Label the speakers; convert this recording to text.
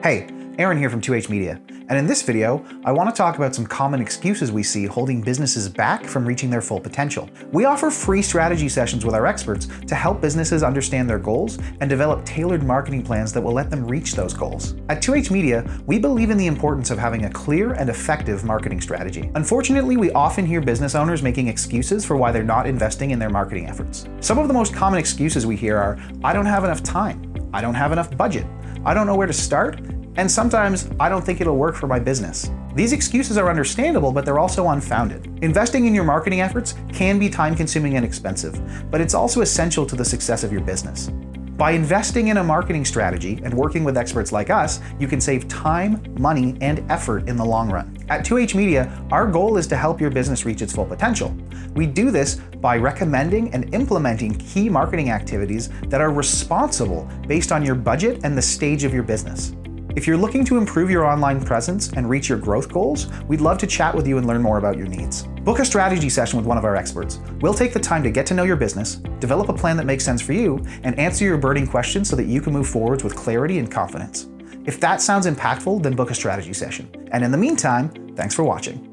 Speaker 1: Hey, Aaron here from 2H Media, and in this video, I want to talk about some common excuses we see holding businesses back from reaching their full potential. We offer free strategy sessions with our experts to help businesses understand their goals and develop tailored marketing plans that will let them reach those goals. At 2H Media, we believe in the importance of having a clear and effective marketing strategy. Unfortunately, we often hear business owners making excuses for why they're not investing in their marketing efforts. Some of the most common excuses we hear are, I don't have enough time, I don't have enough budget, I don't know where to start, and sometimes, I don't think it'll work for my business. These excuses are understandable, but they're also unfounded. Investing in your marketing efforts can be time-consuming and expensive, but it's also essential to the success of your business. By investing in a marketing strategy and working with experts like us, you can save time, money, and effort in the long run. At 2H Media, our goal is to help your business reach its full potential. We do this by recommending and implementing key marketing activities that are responsible based on your budget and the stage of your business. If you're looking to improve your online presence and reach your growth goals, we'd love to chat with you and learn more about your needs. Book a strategy session with one of our experts. We'll take the time to get to know your business, develop a plan that makes sense for you, and answer your burning questions so that you can move forwards with clarity and confidence. If that sounds impactful, then book a strategy session. And in the meantime, thanks for watching.